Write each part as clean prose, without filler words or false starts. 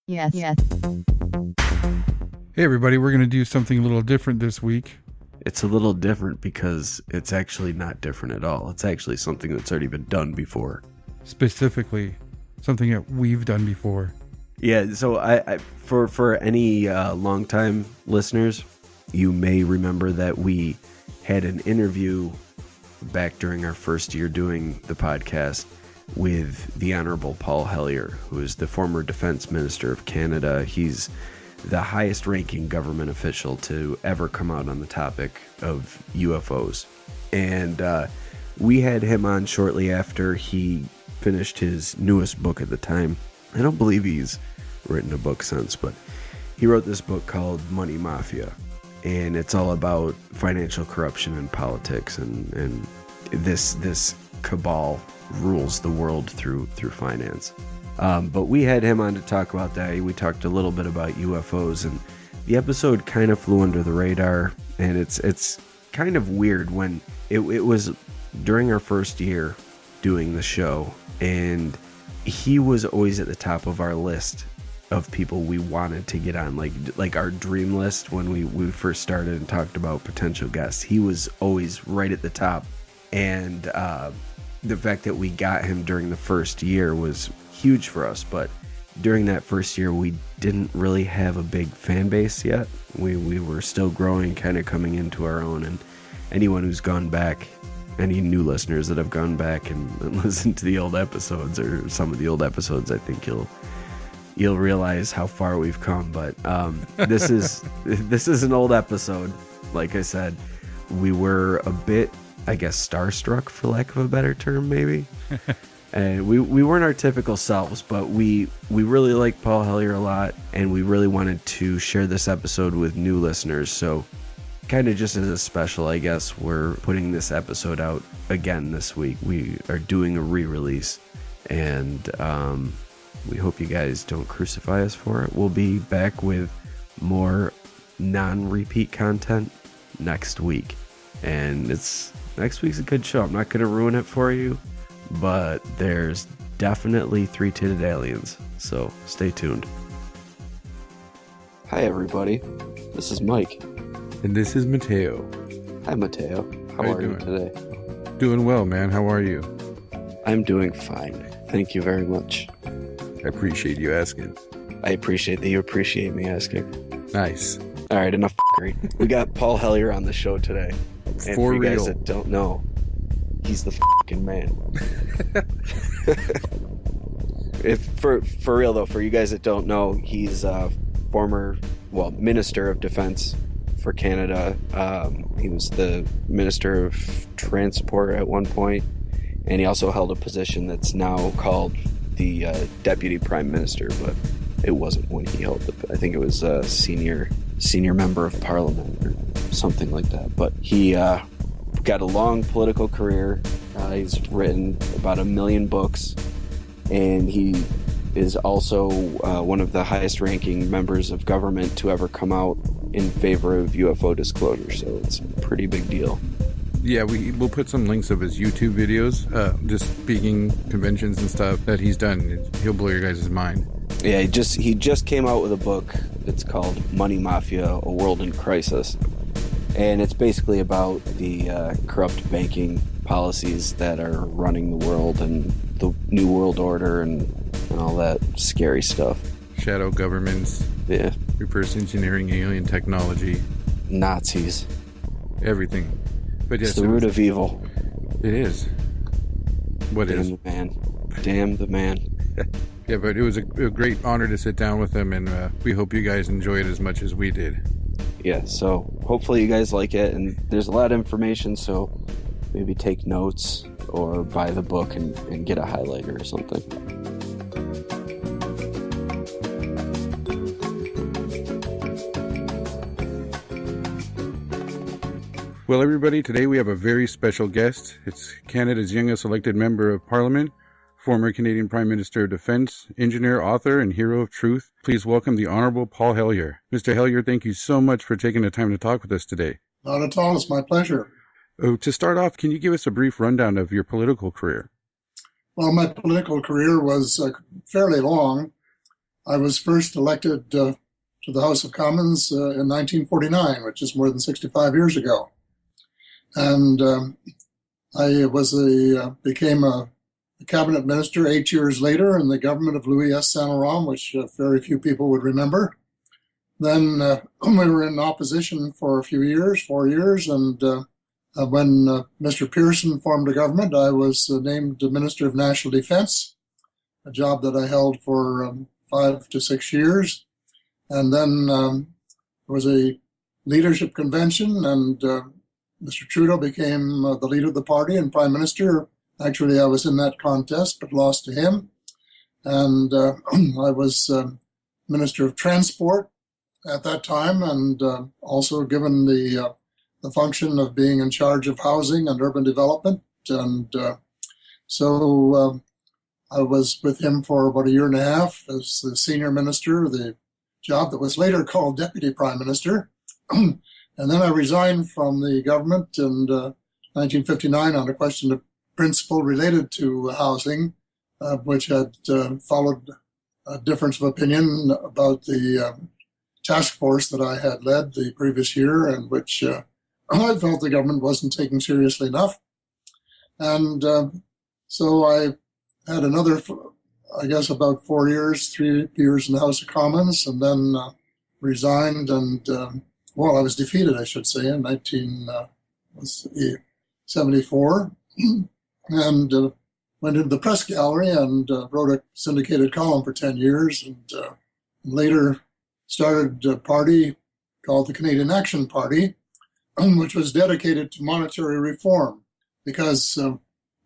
Yes. Yes. Hey everybody, we're going to do something a little different this week. It's a little different because it's actually not different at all. It's actually something that's already been done before. Specifically, something that we've done before. Yeah, so I for any longtime listeners, you may remember that we had an interview back during our first year doing the podcast with the Honorable Paul Hellyer, who is the former Defense Minister of Canada. He's the highest ranking government official to ever come out on the topic of UFOs. And we had him on shortly after he finished his newest book at the time. I don't believe he's written a book since, but he wrote this book called Money Mafia. And it's all about financial corruption and politics, and this cabal rules the world through finance. But we had him on to talk about that. We talked a little bit about UFOs, and the episode kind of flew under the radar. And it's kind of weird when it was during our first year doing the show, and he was always at the top of our list of people we wanted to get on, like our dream list when we first started and talked about potential guests. He was always right at the top, and the fact that we got him during the first year was huge for us. But during that first year, we didn't really have a big fan base yet. We were still growing, kind of coming into our own. And anyone who's gone back, any new listeners that have gone back and listened to the old episodes, or some of the old episodes, I think you'll realize how far we've come. But this is an old episode. Like I said, we were a bit, I guess, starstruck, for lack of a better term, maybe. And we weren't our typical selves, but we really like Paul Hellyer a lot, and we really wanted to share this episode with new listeners. So kind of just as a special, I guess, we're putting this episode out again this week. We are doing a re-release, and we hope you guys don't crucify us for it. We'll be back with more non-repeat content next week. And next week's a good show. I'm not going to ruin it for you, but there's definitely three-titted aliens. So stay tuned. Hi, everybody. This is Mike. And this is Mateo. Hi, Mateo. How are you today? Doing well, man. How are you? I'm doing fine. Thank you very much. I appreciate you asking. I appreciate that you appreciate me asking. Nice. All right, enough f***ery. We got Paul Hellyer on the show today. And for you guys that don't know, he's the f***ing man. For real though, for you guys that don't know, he's a former, Minister of Defense for Canada. He was the Minister of Transport at one point, and he also held a position that's now called the Deputy Prime Minister, but it wasn't when he held it. I think it was a senior member of Parliament or something like that. But he got a long political career. He's written about 1 million books, and he is also one of the highest ranking members of government to ever come out in favor of UFO disclosure. So it's a pretty big deal. Yeah, we'll put some links of his YouTube videos, just speaking conventions and stuff that he's done. He'll blow your guys' mind. Yeah, he just came out with a book. It's called Money Mafia, A World in Crisis. And it's basically about the corrupt banking policies that are running the world, and the New World Order and all that scary stuff. Shadow governments. Yeah. Reverse engineering, alien technology. Nazis. Everything. But yes, it's the root of evil. It is. What is? Damn the man. Damn the man. Yeah, but it was a great honor to sit down with him, and we hope you guys enjoy it as much as we did. Yeah, so hopefully you guys like it, and there's a lot of information, so maybe take notes or buy the book and get a highlighter or something. Well, everybody, today we have a very special guest. It's Canada's youngest elected member of Parliament, former Canadian Prime Minister of Defense, engineer, author, and hero of truth. Please welcome the Honorable Paul Hellyer. Mr. Hellyer, thank you so much for taking the time to talk with us today. Not at all. It's my pleasure. To start off, can you give us a brief rundown of your political career? Well, my political career was fairly long. I was first elected to the House of Commons in 1949, which is more than 65 years ago. And I became a cabinet minister 8 years later in the government of Louis S. Saint Laurent, which very few people would remember. Then we were in opposition for a few years, 4 years, and when Mr. Pearson formed a government, I was named Minister of National Defense, a job that I held for 5 to 6 years. And then there was a leadership convention, and Mr. Trudeau became the leader of the party and prime minister. Actually, I was in that contest, but lost to him. And I was Minister of Transport at that time, and also given the function of being in charge of housing and urban development. And so I was with him for about a year and a half as the senior minister, the job that was later called Deputy Prime Minister. And then I resigned from the government in 1959 on a question of principle related to housing, which had followed a difference of opinion about the task force that I had led the previous year, and which I felt the government wasn't taking seriously enough. And so I had another, I guess, about 4 years, 3 years in the House of Commons, and then resigned. And, well, I was defeated, I should say, in 1974, and went into the press gallery and wrote a syndicated column for 10 years, and later started a party called the Canadian Action Party, which was dedicated to monetary reform, because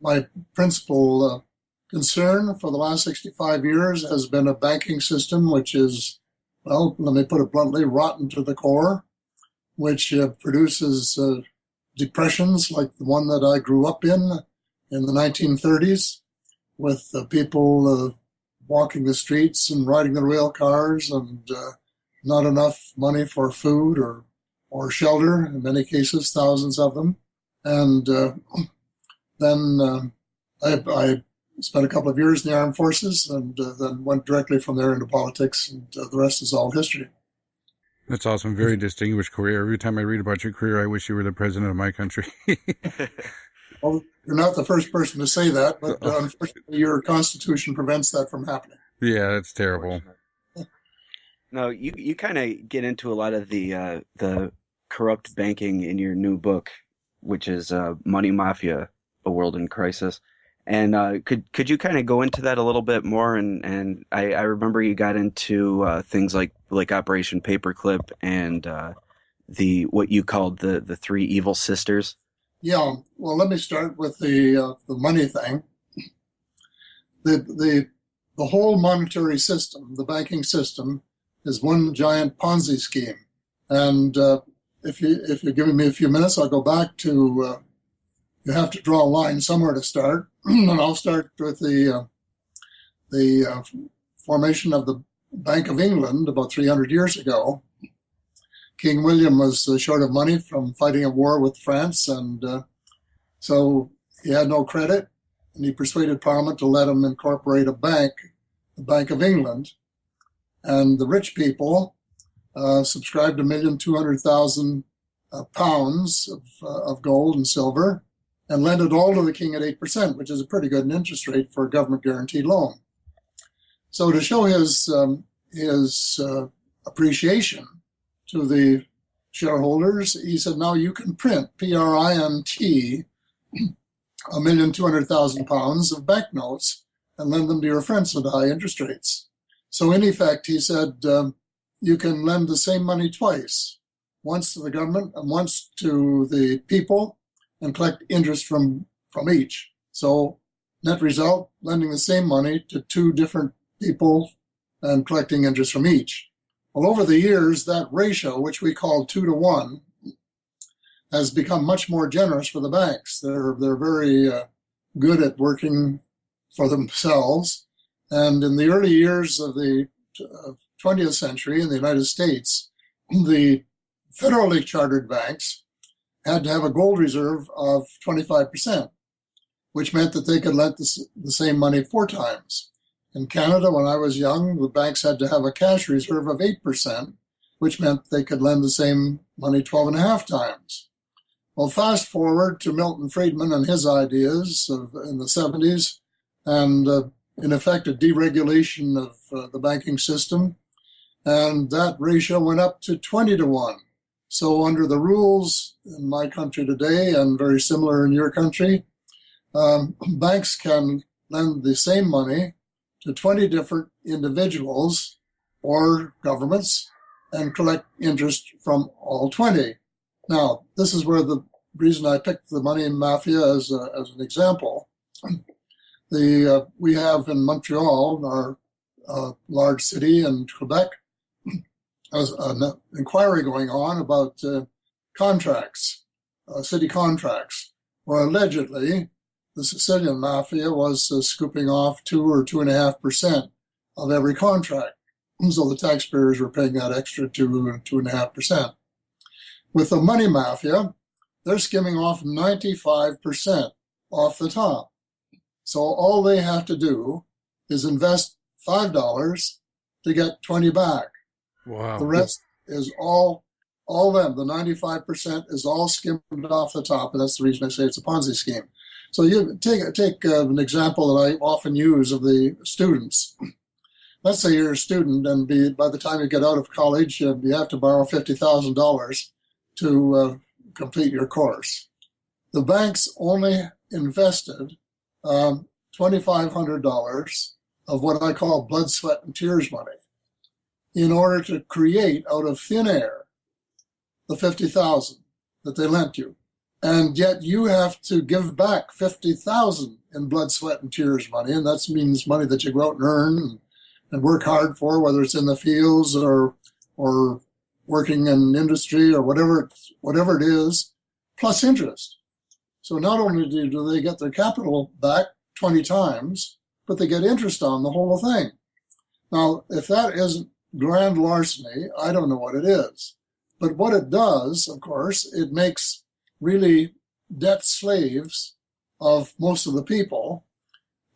my principal concern for the last 65 years has been a banking system which is, well, let me put it bluntly, rotten to the core, which produces depressions like the one that I grew up in the 1930s, with people walking the streets and riding the rail cars, and not enough money for food or shelter, in many cases, thousands of them. And then I spent a couple of years in the armed forces, and then went directly from there into politics, and the rest is all history. That's awesome. Very distinguished career. Every time I read about your career, I wish you were the president of my country. Well, you're not the first person to say that, but unfortunately, your constitution prevents that from happening. Yeah, that's terrible. No, you kind of get into a lot of the corrupt banking in your new book, which is Money Mafia, A World in Crisis. And could you kind of go into that a little bit more? And I remember you got into things like Operation Paperclip and what you called the three evil sisters. Yeah, well, let me start with the money thing. The whole monetary system, the banking system, is one giant Ponzi scheme. And if you're giving me a few minutes, I'll go back to. You have to draw a line somewhere to start, and I'll start with the formation of the Bank of England about 300 years ago. King William was short of money from fighting a war with France, and so he had no credit, and he persuaded Parliament to let him incorporate a bank, the Bank of England. And the rich people subscribed £1,200,000 of gold and silver, and lent it all to the king at 8%, which is a pretty good interest rate for a government-guaranteed loan. So to show his appreciation to the shareholders, he said, now you can print, print, £1,200,000 of banknotes and lend them to your friends at high interest rates. So in effect, he said, you can lend the same money twice, once to the government and once to the people, and collect interest from each. So net result, lending the same money to two different people and collecting interest from each. Well, over the years, that ratio, which we call 2 to 1, has become much more generous for the banks. They're very good at working for themselves. And in the early years of the 20th century in the United States, the federally chartered banks had to have a gold reserve of 25%, which meant that they could lend the same money 4 times. In Canada, when I was young, the banks had to have a cash reserve of 8%, which meant they could lend the same money 12 and a half times. Well, fast forward to Milton Friedman and his ideas in the 70s, and in effect, a deregulation of the banking system. And that ratio went up to 20 to 1. So under the rules in my country today, and very similar in your country, banks can lend the same money to 20 different individuals or governments and collect interest from all 20. Now, this is where the reason I picked the Money Mafia as an example. We have in Montreal, our large city, in Quebec, an inquiry going on about contracts, city contracts, where allegedly the Sicilian Mafia was scooping off 2 or 2.5% of every contract. So the taxpayers were paying that extra 2.5%. With the Money Mafia, they're skimming off 95% off the top. So all they have to do is invest $5 to get 20 back. Wow. The rest is all them. The 95% is all skimmed off the top, and that's the reason I say it's a Ponzi scheme. So you take an example that I often use of the students. Let's say you're a student, and by the time you get out of college, you have to borrow $50,000 to complete your course. The banks only invested $2,500 of what I call blood, sweat, and tears money in order to create out of thin air the $50,000 that they lent you. And yet you have to give back $50,000 in blood, sweat, and tears money, and that means money that you go out and earn and work hard for, whether it's in the fields or working in industry or whatever it is, plus interest. So not only do they get their capital back 20 times, but they get interest on the whole thing. Now, if that isn't grand larceny, I don't know what it is. But what it does, of course, it makes really debt slaves of most of the people.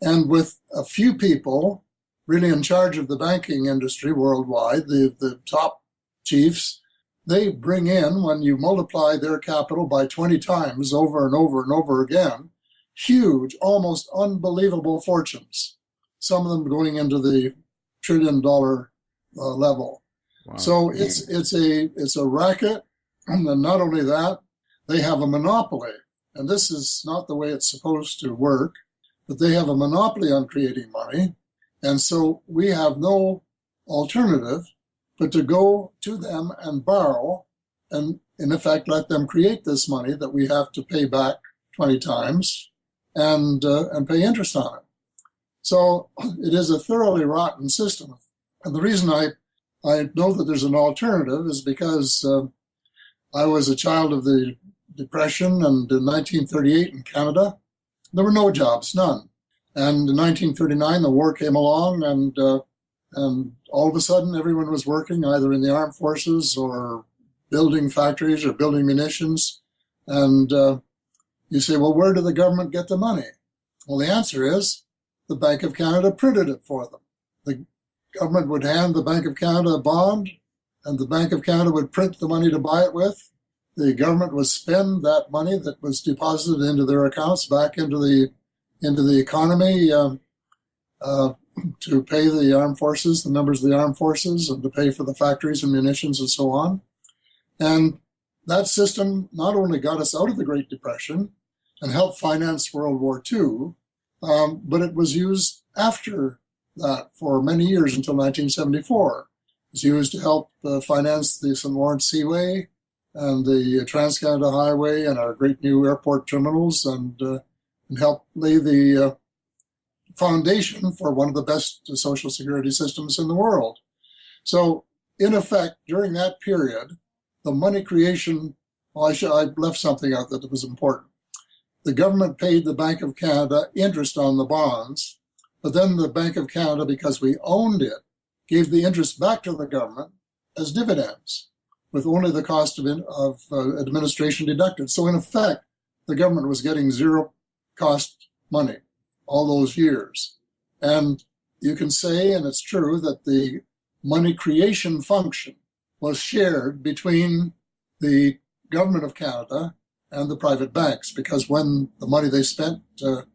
And with a few people really in charge of the banking industry worldwide, the top chiefs, they bring in, when you multiply their capital by 20 times over and over and over again, huge, almost unbelievable fortunes, some of them going into the trillion-dollar level. Wow. So it's a racket, and not only that, they have a monopoly. And this is not the way it's supposed to work, but they have a monopoly on creating money. And so we have no alternative but to go to them and borrow and, in effect, let them create this money that we have to pay back 20 times and pay interest on it. So it is a thoroughly rotten system. And the reason I know that there's an alternative is because I was a child of the Depression, and in 1938 in Canada, there were no jobs, none. And in 1939, the war came along, and all of a sudden, everyone was working either in the armed forces or building factories or building munitions. And you say, well, where did the government get the money? Well, the answer is the Bank of Canada printed it for them. The government would hand the Bank of Canada a bond, and the Bank of Canada would print the money to buy it with. The government would spend that money that was deposited into their accounts back into the economy to pay the armed forces, the members of the armed forces, and to pay for the factories and munitions and so on. And that system not only got us out of the Great Depression and helped finance World War II, but it was used after that for many years until 1974. It was used to help finance the St. Lawrence Seaway and the Trans-Canada Highway and our great new airport terminals, and help lay the foundation for one of the best social security systems in the world. So, in effect, during that period, the money creation, I left something out that was important. The government paid the Bank of Canada interest on the bonds, but then the Bank of Canada, because we owned it, gave the interest back to the government as dividends, with only the cost of administration deducted. So in effect, the government was getting zero cost money all those years. And you can say, and it's true, that the money creation function was shared between the government of Canada and the private banks, because when the money they spent to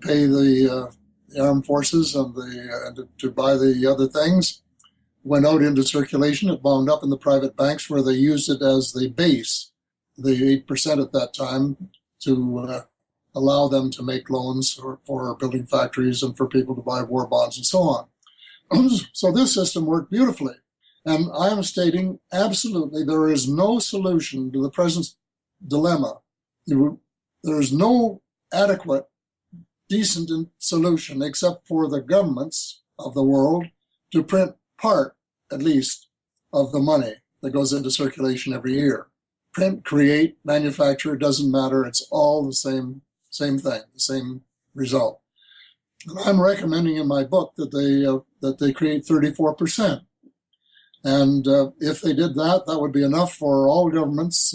pay the armed forces and to buy the other things went out into circulation, it wound up in the private banks, where they used it as the base, the 8% at that time, to allow them to make loans for building factories and for people to buy war bonds and so on. So this system worked beautifully. And I am stating absolutely there is no solution to the present dilemma. There is no adequate, decent solution except for the governments of the world to print part, at least, of the money that goes into circulation every year. Print, create, manufacture, it doesn't matter. It's all the same thing, the same result. And I'm recommending in my book that they create 34%. And if they did that, that would be enough for all governments,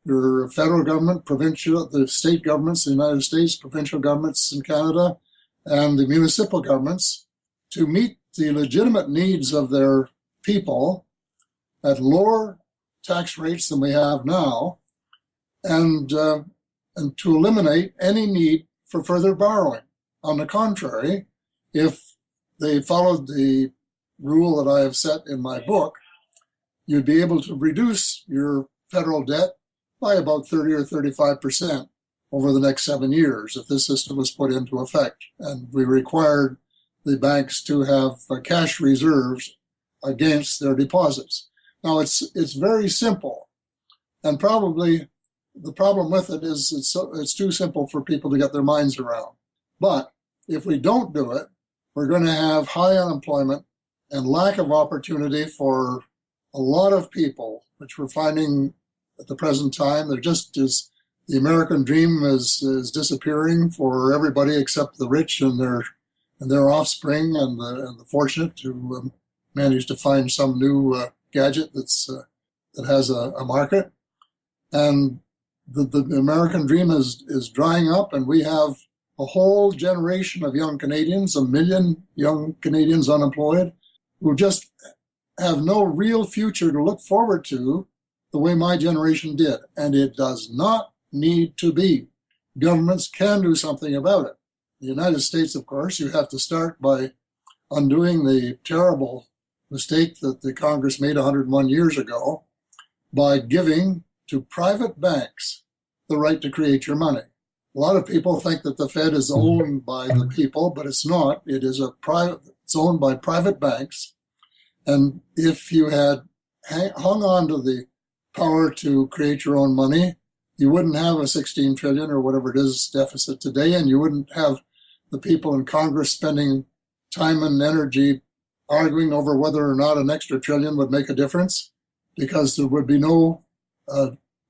your federal government, provincial, the state governments in the United States, provincial governments in Canada, and the municipal governments, to meet the legitimate needs of their people at lower tax rates than we have now, and to eliminate any need for further borrowing. On the contrary, if they followed the rule that I have set in my book, you'd be able to reduce your federal debt by about 30 or 35% over the next 7 years if this system was put into effect. And we required the banks to have cash reserves against their deposits. Now, it's very simple, and probably the problem with it is it's too simple for people to get their minds around. But if we don't do it, we're going to have high unemployment and lack of opportunity for a lot of people, which we're finding at the present time. There just is, the American dream is disappearing for everybody except the rich and their offspring and the fortunate who manage to find some new gadget that has a market. And the American dream is drying up, and we have a whole generation of young Canadians, 1 million young Canadians unemployed, who just have no real future to look forward to the way my generation did. And it does not need to be. Governments can do something about it. In the United States, of course, you have to start by undoing the terrible mistake that the Congress made 101 years ago by giving to private banks the right to create your money. A lot of people think that the Fed is owned by the people, but it's not. It's owned by private banks. And if you had hung on to the power to create your own money, you wouldn't have a 16 trillion or whatever it is deficit today, and you wouldn't have the people in Congress spending time and energy arguing over whether or not an extra trillion would make a difference, because there would be no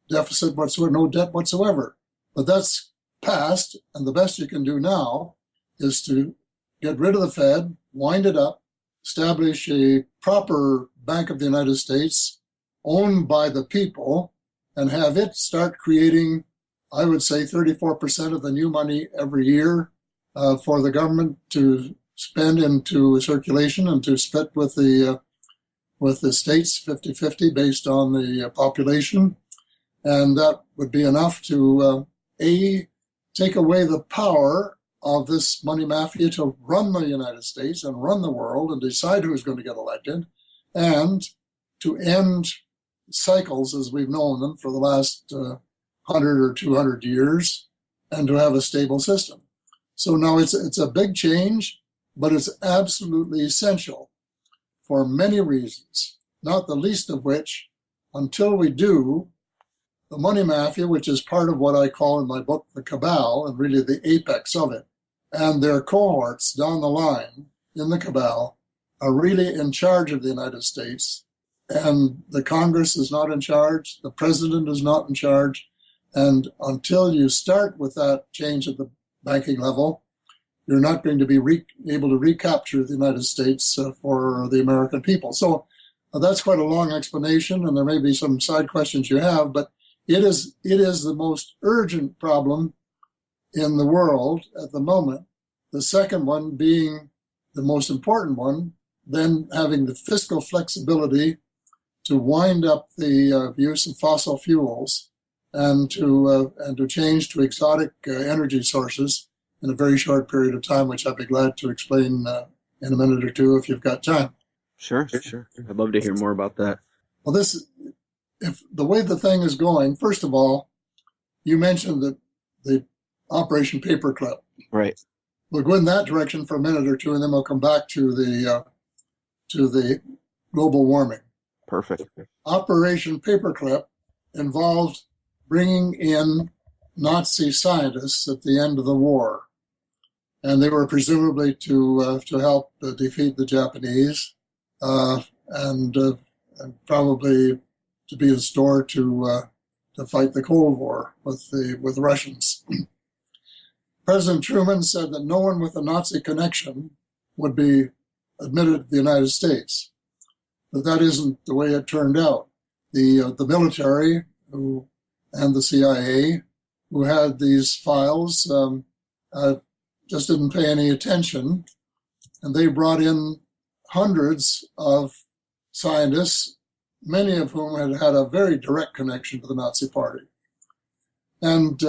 deficit whatsoever, no debt whatsoever. But that's past, and the best you can do now is to get rid of the Fed, wind it up, establish a proper Bank of the United States owned by the people, and have it start creating, I would say, 34% of the new money every year for the government to spend into circulation and to split with the states 50-50 based on the population. And that would be enough to, take away the power of this money mafia to run the United States and run the world and decide who's going to get elected, and to end cycles as we've known them for the last 100 or 200 years, and to have a stable system. So now it's a big change, but it's absolutely essential for many reasons, not the least of which, until we do, the money mafia, which is part of what I call in my book the cabal, and really the apex of it, and their cohorts down the line in the cabal, are really in charge of the United States. And the Congress is not in charge, the president is not in charge, and until you start with that change at the banking level, you're not going to be able to recapture the United States for the American people. So that's quite a long explanation, and there may be some side questions you have, but it is the most urgent problem in the world at the moment. The second one being the most important one, then having the fiscal flexibility to wind up the use of fossil fuels and to change to exotic energy sources in a very short period of time, which I'd be glad to explain in a minute or two if you've got time. Sure. I'd love to hear more about that. Well, if the way the thing is going, first of all, you mentioned that the Operation Paperclip. Right. We'll go in that direction for a minute or two, and then we'll come back to the global warming. Perfect. Operation Paperclip involved bringing in Nazi scientists at the end of the war, and they were presumably to help defeat the Japanese, and probably to be in store to fight the Cold War with the Russians. President Truman said that no one with a Nazi connection would be admitted to the United States, but that isn't the way it turned out. The military and the CIA, who had these files, just didn't pay any attention, and they brought in hundreds of scientists, many of whom had a very direct connection to the Nazi Party. And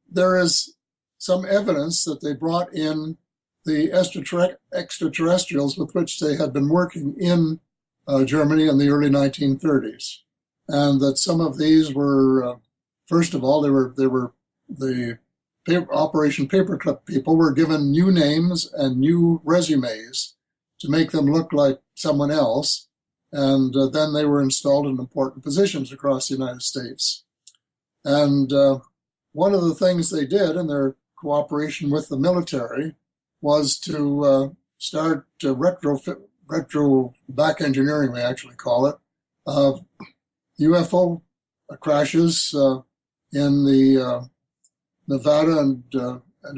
there is some evidence that they brought in the extraterrestrials with which they had been working in Germany in the early 1930s, and that some of these were, first of all, they were the Operation Paperclip people were given new names and new resumes to make them look like someone else, and then they were installed in important positions across the United States. And one of the things they did in their cooperation with the military was to start retro back engineering, we actually call it, UFO crashes in the Nevada and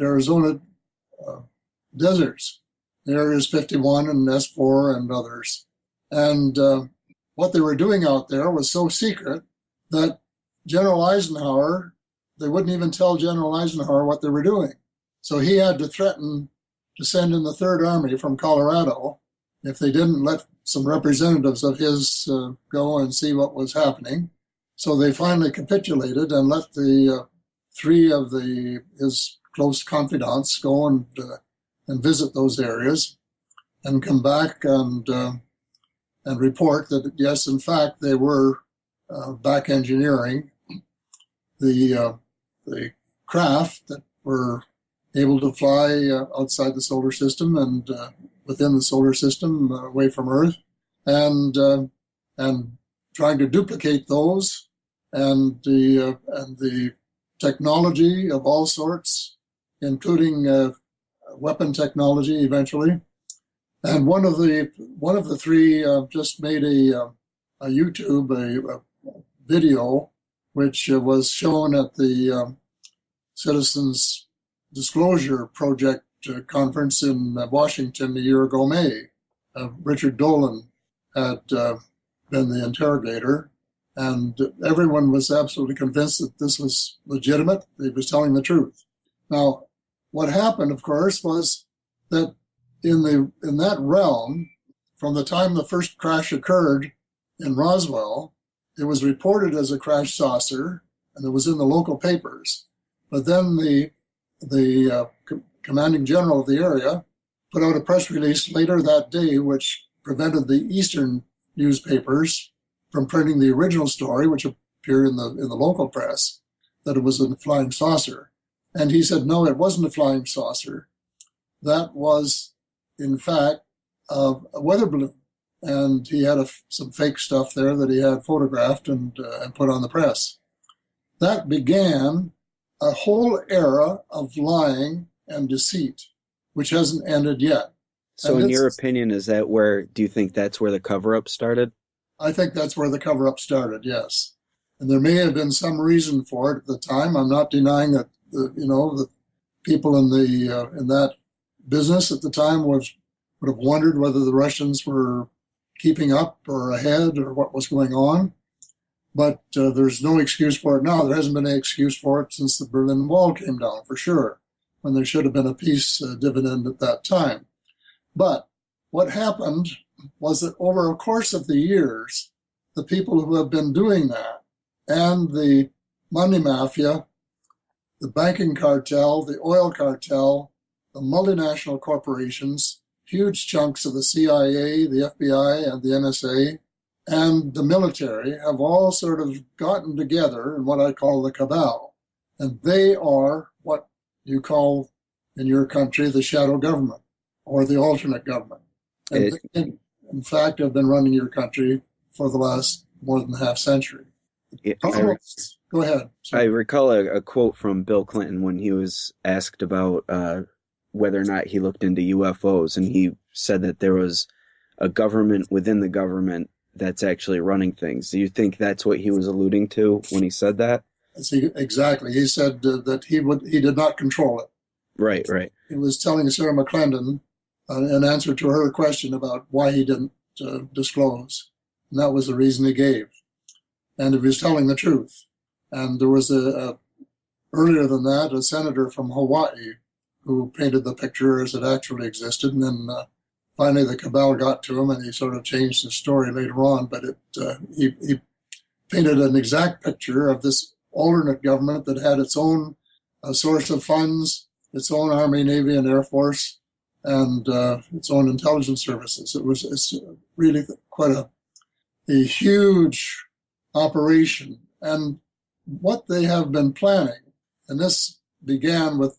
Arizona deserts, Areas 51 and S4 and others. And what they were doing out there was so secret that General Eisenhower, they wouldn't even tell General Eisenhower what they were doing. So he had to threaten to send in the Third Army from Colorado if they didn't let some representatives of his go and see what was happening. So they finally capitulated and let the three of his close confidants go and visit those areas and come back and report that, yes, in fact, they were back engineering the craft that were able to fly outside the solar system and within the solar system, away from Earth, and trying to duplicate those, and the technology of all sorts, including weapon technology eventually. And one of the three just made a YouTube video, which was shown at the Citizens Disclosure Project conference in Washington a year ago, May. Richard Dolan had been the interrogator, and everyone was absolutely convinced that this was legitimate. He was telling the truth. Now, what happened, of course, was that in that realm, from the time the first crash occurred in Roswell, it was reported as a crash saucer, and it was in the local papers. But then the commanding general of the area put out a press release later that day, which prevented the Eastern newspapers from printing the original story, which appeared in the local press, that it was a flying saucer. And he said, no, it wasn't a flying saucer. That was, in fact, a weather balloon. And he had some fake stuff there that he had photographed and put on the press. That began a whole era of lying and deceit, which hasn't ended yet. So in your opinion, do you think that's where the cover-up started? I think that's where the cover-up started, yes. And there may have been some reason for it at the time. I'm not denying that, the people in that business at the time would have wondered whether the Russians were keeping up or ahead or what was going on. But there's no excuse for it now. There hasn't been any excuse for it since the Berlin Wall came down, for sure, when there should have been a peace dividend at that time. But what happened was that over a course of the years, the people who have been doing that and the Money Mafia, the banking cartel, the oil cartel, the multinational corporations, huge chunks of the CIA, the FBI, and the NSA, and the military have all sort of gotten together in what I call the cabal. And they are what you call in your country the shadow government or the alternate government. And they, in fact, have been running your country for the last more than half century. Go ahead. Sorry. I recall a quote from Bill Clinton when he was asked about whether or not he looked into UFOs, and he said that there was a government within the government that's actually running things. Do you think that's what he was alluding to when he said that? Exactly. He said that he did not control it. Right. He was telling Sarah McClendon in answer to her question about why he didn't disclose. And that was the reason he gave. And he was telling the truth. And there was earlier than that, a senator from Hawaii who painted the picture as it actually existed. And then finally the cabal got to him and he sort of changed the story later on. But he painted an exact picture of this alternate government that had its own source of funds, its own Army, Navy, and Air Force, and its own intelligence services. It's really quite a huge operation. And what they have been planning, and this began with,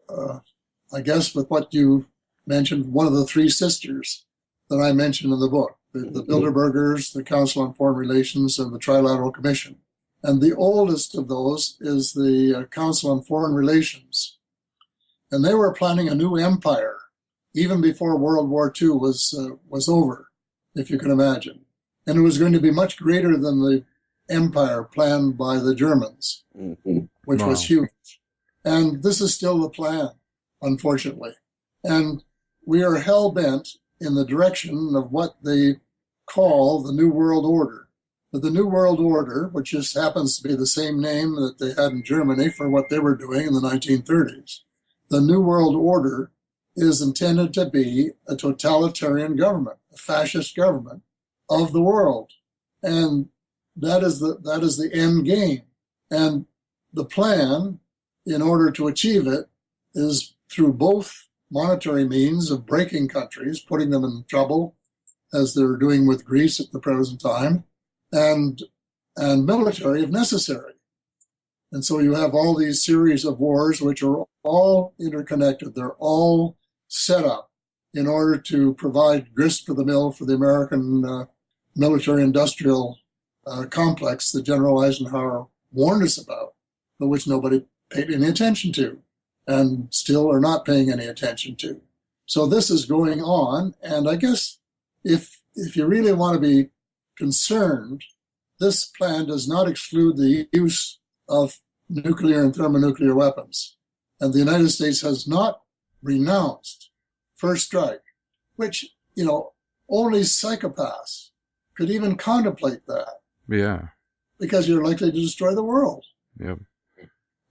I guess, with what you mentioned, one of the three sisters that I mentioned in the book, the Bilderbergers, the Council on Foreign Relations, and the Trilateral Commission. And the oldest of those is the Council on Foreign Relations. And they were planning a new empire even before World War II was over, if you can imagine. And it was going to be much greater than the empire planned by the Germans, which was huge. And this is still the plan, unfortunately. And we are hell-bent in the direction of what they call the New World Order. But the New World Order, which just happens to be the same name that they had in Germany for what they were doing in the 1930s, the New World Order is intended to be a totalitarian government, a fascist government of the world. And that is the end game. And the plan, in order to achieve it, is through both monetary means of breaking countries, putting them in trouble, as they're doing with Greece at the present time, and military if necessary. And so you have all these series of wars which are all interconnected. They're all set up in order to provide grist for the mill for the American military-industrial complex that General Eisenhower warned us about, but which nobody paid any attention to and still are not paying any attention to. So this is going on, and I guess if you really want to be concerned, this plan does not exclude the use of nuclear and thermonuclear weapons. And the United States has not renounced first strike, which, only psychopaths could even contemplate that. Yeah. Because you're likely to destroy the world. Yep.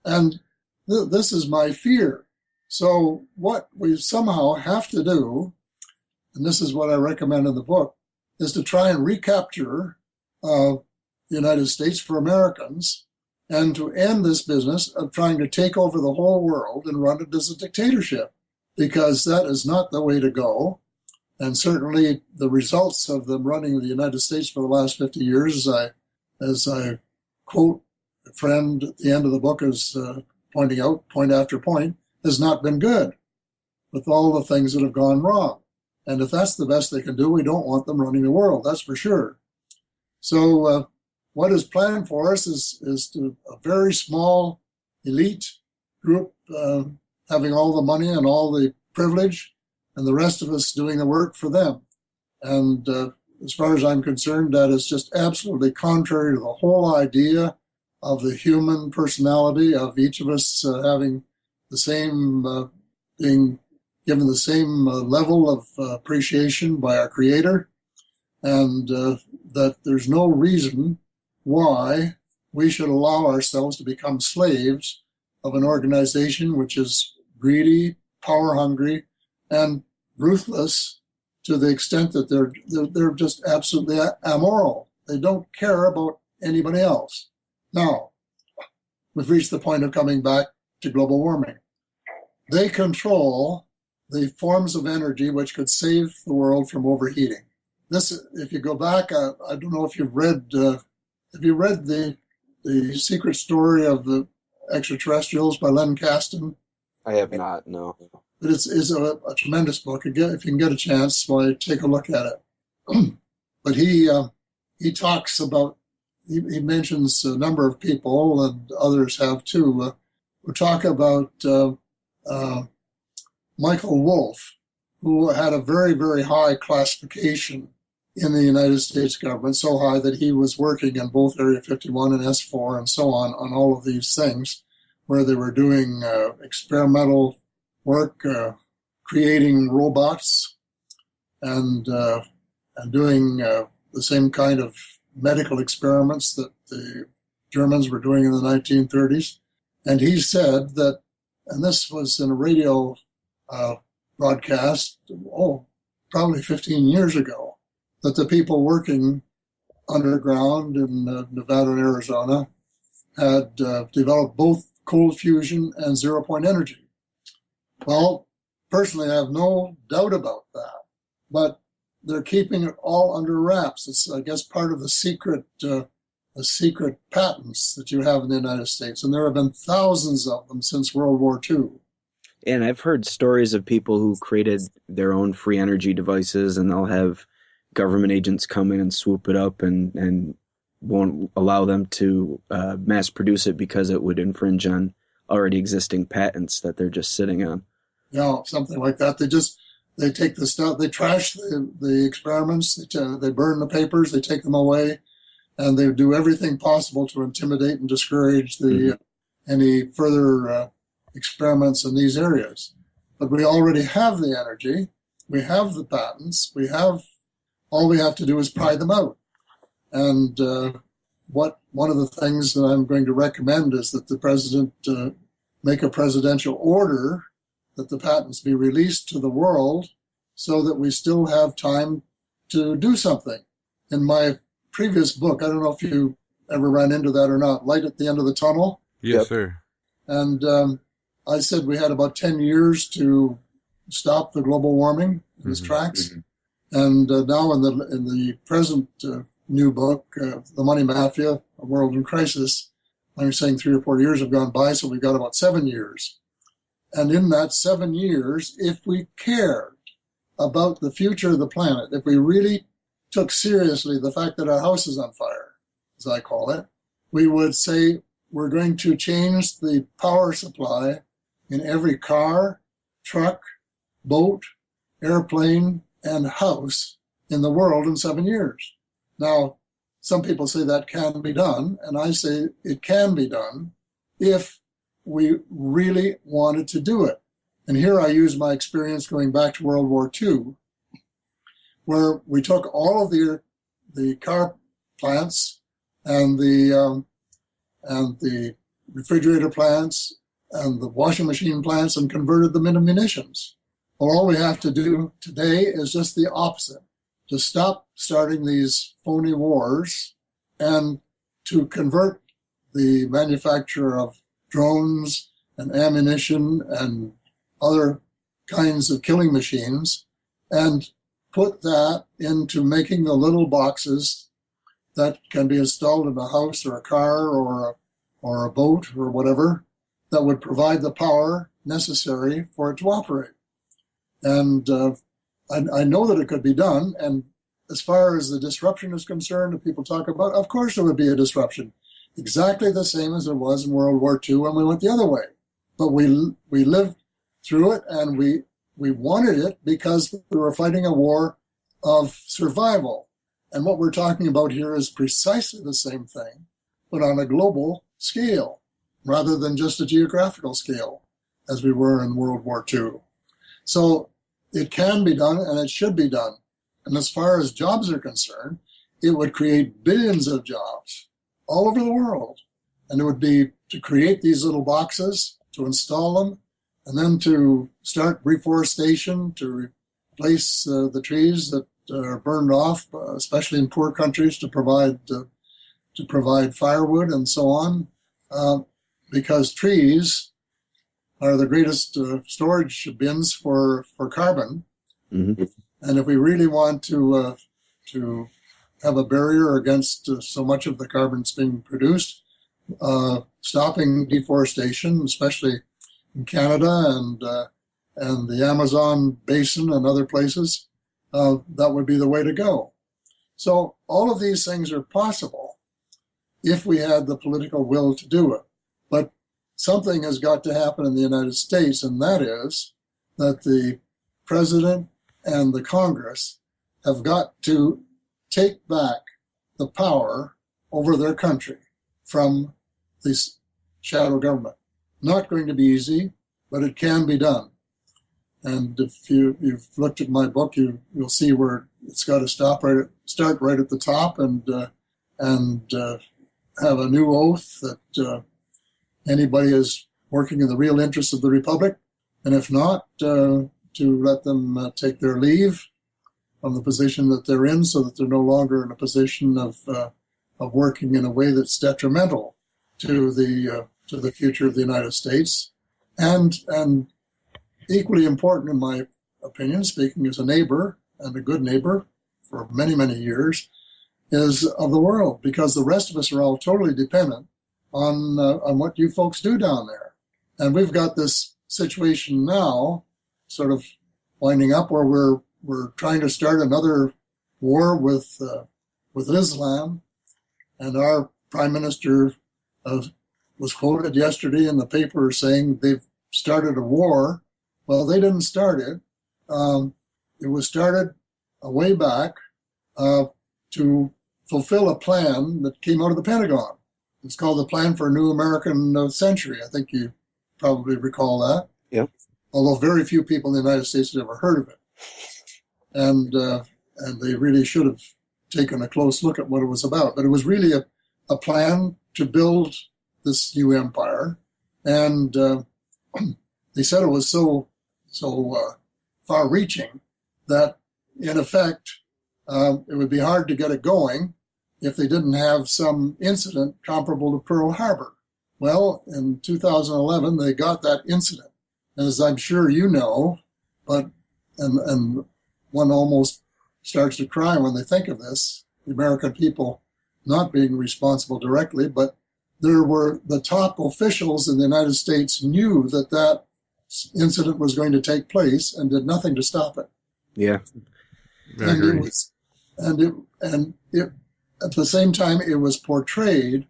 And this is my fear. So what we somehow have to do, and this is what I recommend in the book, is to try and recapture the United States for Americans and to end this business of trying to take over the whole world and run it as a dictatorship, because that is not the way to go. And certainly the results of them running the United States for the last 50 years, as I quote a friend at the end of the book is pointing out, point after point, has not been good with all the things that have gone wrong. And if that's the best they can do, we don't want them running the world, that's for sure. So what is planned for us is to a very small elite group having all the money and all the privilege, and the rest of us doing the work for them. And as far as I'm concerned, that is just absolutely contrary to the whole idea of the human personality of each of us having the same, being given the same level of appreciation by our Creator, and that there's no reason why we should allow ourselves to become slaves of an organization which is greedy, power-hungry, and ruthless to the extent that they're just absolutely amoral. They don't care about anybody else. Now, we've reached the point of coming back to global warming. They control the forms of energy which could save the world from overheating. This, if you go back, I don't know if you've read. Have you read the Secret Story of the Extraterrestrials by Len Kasten? I have not, no. But it's a tremendous book. Again, if you can get a chance, why take a look at it. But he talks about, he mentions a number of people, and others have too, who talk about Michael Wolff, who had a very, very high classification in the United States government, so high that he was working in both Area 51 and S4 and so on all of these things, where they were doing experimental work, creating robots, and doing the same kind of medical experiments that the Germans were doing in the 1930s. And he said that, and this was in a radio broadcast, probably 15 years ago, that the people working underground in Nevada and Arizona had developed both cold fusion and zero-point energy. Well, personally, I have no doubt about that, but they're keeping it all under wraps. It's, I guess, part of the secret patents that you have in the United States, and there have been thousands of them since World War II. And I've heard stories of people who created their own free energy devices, and they'll have government agents come in and swoop it up and won't allow them to mass produce it because it would infringe on already existing patents that they're just sitting on. Yeah, something like that. They take the stuff, they trash the experiments, they burn the papers, they take them away, and they do everything possible to intimidate and discourage any further experiments in these areas. But we already have the energy, we have the patents, all we have to do is pry them out. And one of the things that I'm going to recommend is that the president make a presidential order that the patents be released to the world so that we still have time to do something. In my previous book, I don't know if you ever ran into that or not, Light at the End of the Tunnel. Yes, sir. And I said we had about 10 years to stop the global warming in its tracks. Mm-hmm. And now in the present new book, The Money Mafia, A World in Crisis, I'm saying 3 or 4 years have gone by, so we've got about 7 years. And in that 7 years, if we cared about the future of the planet, if we really took seriously the fact that our house is on fire, as I call it, we would say we're going to change the power supply in every car, truck, boat, airplane, and house in the world in 7 years. Now, some people say that can be done, and I say it can be done if we really wanted to do it. And here I use my experience going back to World War II, where we took all of the car plants and the refrigerator plants and the washing machine plants and converted them into munitions. Well, all we have to do today is just the opposite, to stop starting these phony wars and to convert the manufacture of drones and ammunition and other kinds of killing machines and put that into making the little boxes that can be installed in a house or a car or a boat or whatever that would provide the power necessary for it to operate. And I know that it could be done. And as far as the disruption is concerned, that people talk about, of course there would be a disruption, exactly the same as there was in World War II when we went the other way. But we lived through it, and we wanted it because we were fighting a war of survival. And what we're talking about here is precisely the same thing, but on a global scale, rather than just a geographical scale, as we were in World War II. So it can be done, and it should be done. And as far as jobs are concerned, it would create billions of jobs all over the world. And it would be to create these little boxes, to install them, and then to start reforestation, to replace the trees that are burned off, especially in poor countries, to provide firewood and so on, because trees are the greatest storage bins for carbon. Mm-hmm. And if we really want to have a barrier against so much of the carbon that's being produced, stopping deforestation, especially in Canada and the Amazon basin and other places, that would be the way to go. So all of these things are possible if we had the political will to do it. But something has got to happen in the United States, and that is that the president and the Congress have got to take back the power over their country from this shadow government. Not going to be easy, but it can be done. And if you've looked at my book, you'll see where it's got to start right at the top and have a new oath that anybody is working in the real interests of the Republic, and if not, to let them take their leave from the position that they're in, so that they're no longer in a position of working in a way that's detrimental to the future of the United States, and equally important, in my opinion, speaking as a neighbor and a good neighbor for many, many years, is of the world, because the rest of us are all totally dependent on what you folks do down there. And we've got this situation now sort of winding up where we're trying to start another war with Islam, and our prime minister was quoted yesterday in the paper saying they've started a war. Well, they didn't start it. It was started a way back to fulfill a plan that came out of the Pentagon. It's called the Plan for a New American Century. I think you probably recall that. Yeah. Although very few people in the United States have ever heard of it. And they really should have taken a close look at what it was about. But it was really a plan to build this new empire. And they said it was so far-reaching that, in effect, it would be hard to get it going if they didn't have some incident comparable to Pearl Harbor. Well, in 2011, they got that incident. And as I'm sure you know, and one almost starts to cry when they think of this, the American people not being responsible directly, but there were the top officials in the United States knew that incident was going to take place and did nothing to stop it. Yeah. And it at the same time, it was portrayed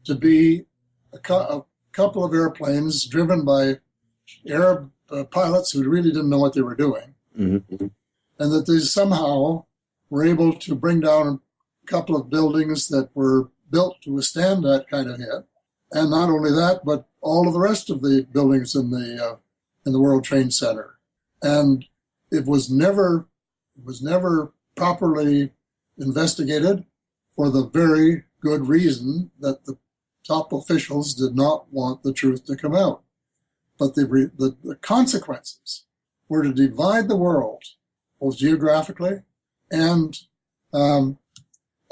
to be a couple of airplanes driven by Arab pilots who really didn't know what they were doing. Mm-hmm. And that they somehow were able to bring down a couple of buildings that were built to withstand that kind of hit. And not only that, but all of the rest of the buildings in the World Trade Center. And it was never properly investigated, for the very good reason that the top officials did not want the truth to come out. But the consequences were to divide the world, both geographically and on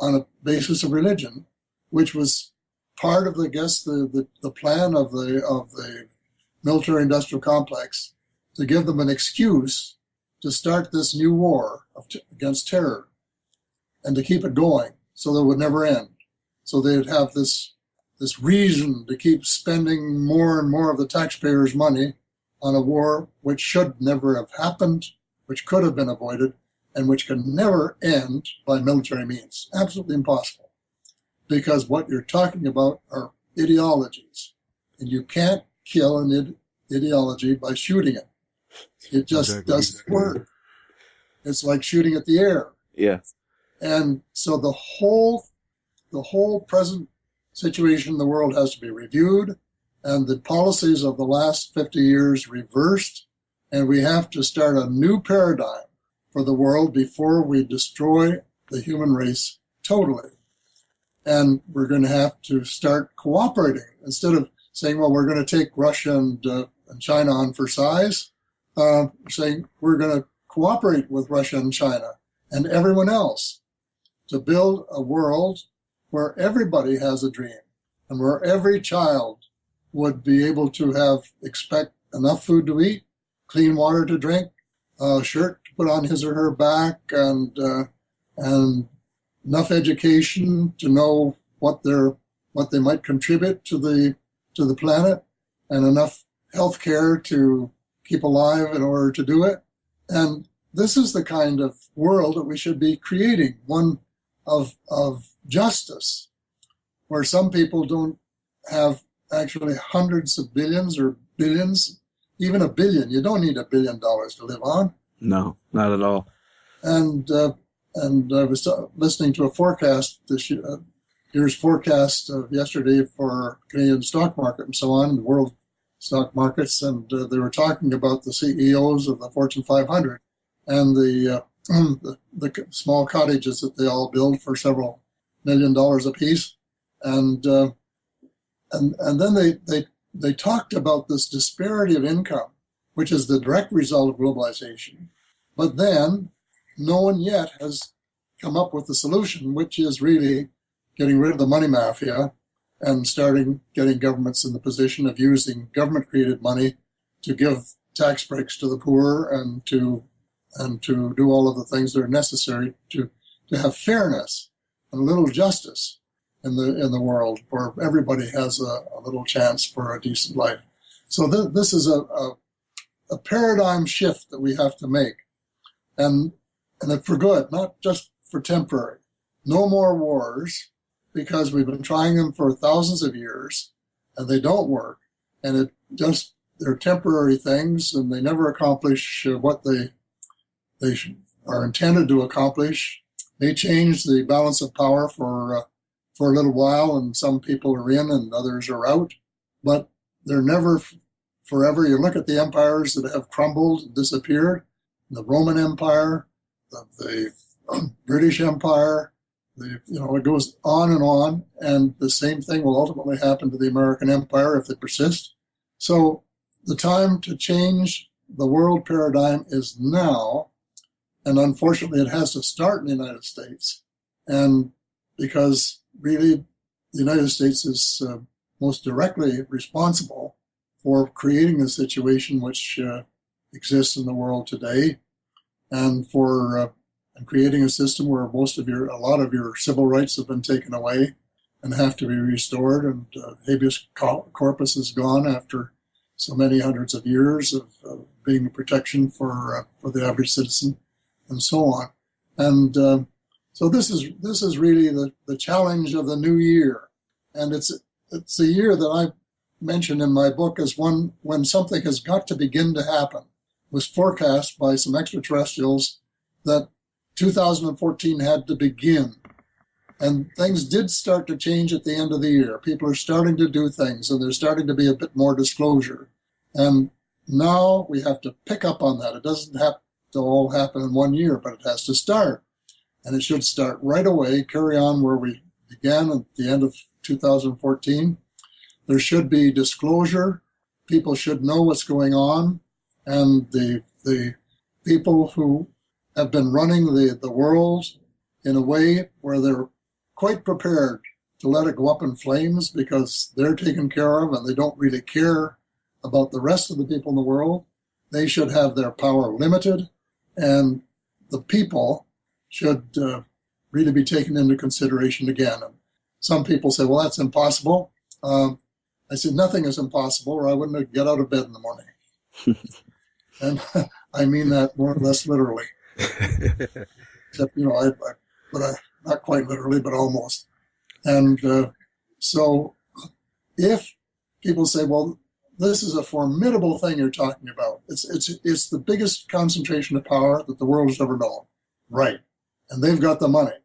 a basis of religion, which was part of, I guess, the plan of the military-industrial complex, to give them an excuse to start this new war against terror and to keep it going so that it would never end. So they'd have this reason to keep spending more and more of the taxpayers' money on a war which should never have happened, which could have been avoided, and which can never end by military means. Absolutely impossible. Because what you're talking about are ideologies. And you can't kill an ideology by shooting it. It just doesn't work. It's like shooting at the air. Yeah. And so the whole present situation in the world has to be reviewed, and the policies of the last 50 years reversed, and we have to start a new paradigm for the world before we destroy the human race totally. And we're going to have to start cooperating. Instead of saying, well, we're going to take Russia and China on for size, saying we're going to cooperate with Russia and China and everyone else to build a world where everybody has a dream and where every child would be able to expect enough food to eat, clean water to drink, a shirt to put on his or her back, and enough education to know what they might contribute to the planet, and enough health care to keep alive in order to do it. And this is the kind of world that we should be creating, one of justice, where some people don't have actually hundreds of billions or billions, even a billion. You don't need $1 billion to live on. No, not at all. And I was listening to a forecast this year's forecast of yesterday for Canadian stock market and so on, the world stock markets, and they were talking about the CEOs of the Fortune 500 and the small cottages that they all build for several $1 million apiece, and then they talked about this disparity of income, which is the direct result of globalization. But then no one yet has come up with the solution, which is really getting rid of the money mafia and starting getting governments in the position of using government-created money to give tax breaks to the poor and to do all of the things that are necessary to have fairness and a little justice in the world, where everybody has a little chance for a decent life. So this is a paradigm shift that we have to make, and for good, not just for temporary. No more wars, because we've been trying them for thousands of years, and they don't work, and they're temporary things, and they never accomplish what they are intended to accomplish. They change the balance of power for a little while, and some people are in and others are out, but they're never forever. You look at the empires that have crumbled and disappeared, the Roman Empire, the British Empire, it goes on, and the same thing will ultimately happen to the American Empire if they persist. So the time to change the world paradigm is now, and unfortunately it has to start in the United States, and because really the United States is most directly responsible for creating the situation which exists in the world today, and for creating a system where a lot of your civil rights have been taken away and have to be restored, and habeas corpus is gone after so many hundreds of years of being a protection for the average citizen, and so on. And so this is really the challenge of the new year, and it's a year that I mentioned in my book as one when something has got to begin to happen. It was forecast by some extraterrestrials that 2014 had to begin. And things did start to change at the end of the year. People are starting to do things, and there's starting to be a bit more disclosure. And now we have to pick up on that. It doesn't have to all happen in 1 year, but it has to start. And it should start right away, carry on where we began at the end of 2014. There should be disclosure. People should know what's going on. And the people who have been running the world in a way where they're quite prepared to let it go up in flames because they're taken care of and they don't really care about the rest of the people in the world. They should have their power limited, and the people should really be taken into consideration again. And some people say, well, that's impossible. I said, nothing is impossible, or I wouldn't get out of bed in the morning. And I mean that more or less literally. Except, not quite literally, but almost. And so if people say, well, this is a formidable thing you're talking about. It's the biggest concentration of power that the world has ever known. Right. And they've got the money,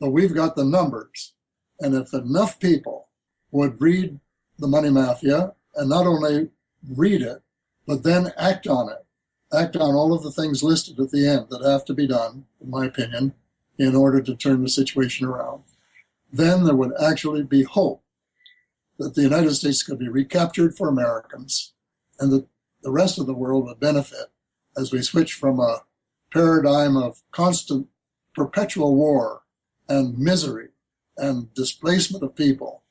but we've got the numbers. And if enough people would read the Money Mafia, and not only read it, but then act on it, act on all of the things listed at the end that have to be done, in my opinion, in order to turn the situation around, then there would actually be hope that the United States could be recaptured for Americans, and that the rest of the world would benefit as we switch from a paradigm of constant, perpetual war and misery and displacement of people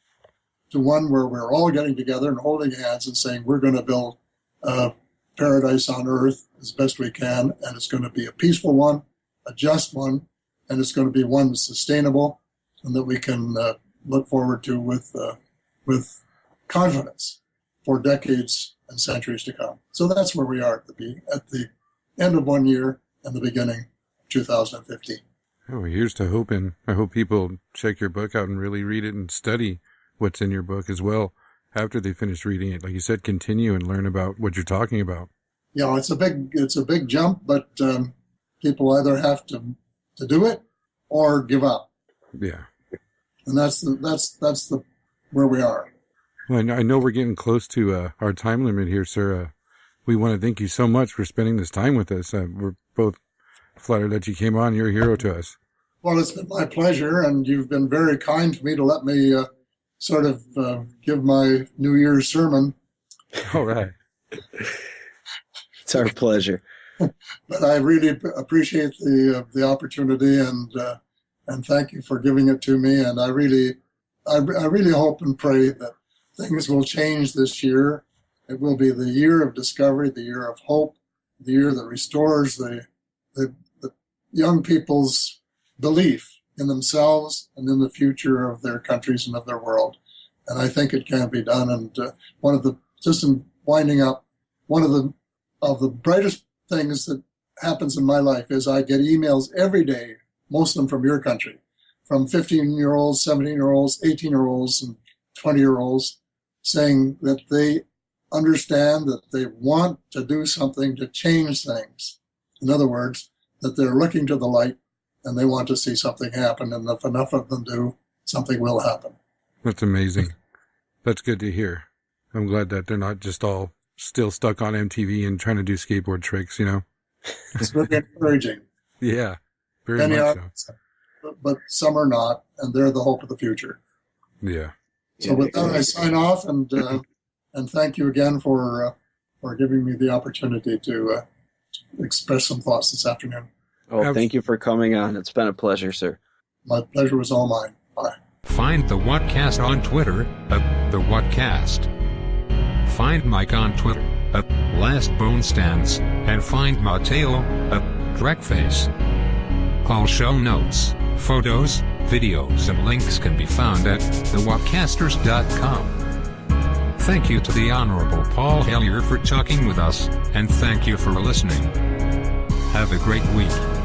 to one where we're all getting together and holding hands and saying we're going to build a paradise on earth as best we can, and it's going to be a peaceful one, a just one, and it's going to be one that's sustainable and that we can look forward to with confidence for decades and centuries to come. So that's where we are at the end of 1 year and the beginning of 2015. Oh, here's to hoping. I hope people check your book out and really read it and study what's in your book as well after they finish reading it. Like you said, continue and learn about what you're talking about. Yeah, it's a big jump, but people either have to do it or give up. Yeah. And that's the where we are. Well, I know we're getting close to our time limit here, sir. We want to thank you so much for spending this time with us. We're both flattered that you came on. You're a hero to us. Well, it's been my pleasure, and you've been very kind to me to let me sort of give my New Year's sermon. All right. It's our pleasure. But I really appreciate the opportunity, and thank you for giving it to me. And I really hope and pray that things will change this year. It will be the year of discovery, the year of hope, the year that restores the young people's belief in themselves and in the future of their countries and of their world. And I think it can be done. And just in winding up, one of the brightest things that happens in my life is I get emails every day, most of them from your country, from 15-year-olds, 17-year-olds, 18-year-olds, and 20-year-olds saying that they understand that they want to do something to change things. In other words, that they're looking to the light and they want to see something happen. And if enough of them do, something will happen. That's amazing. That's good to hear. I'm glad that they're not just all still stuck on MTV and trying to do skateboard tricks, you know? It's very encouraging. Yeah, very Many much are, so. but some are not, and they're the hope of the future. Yeah. So with that, I sign off, and thank you again for giving me the opportunity to express some thoughts this afternoon. Oh, thank you for coming on. It's been a pleasure, sir. My pleasure was all mine. Bye. Find the Whatcast on Twitter at the Whatcast. Find Mike on Twitter at Last Bone Stands, and find Mateo at Dreckface. All show notes, photos, videos, and links can be found at thewhatcasters.com. Thank you to the Honorable Paul Hellyer for talking with us, and thank you for listening. Have a great week.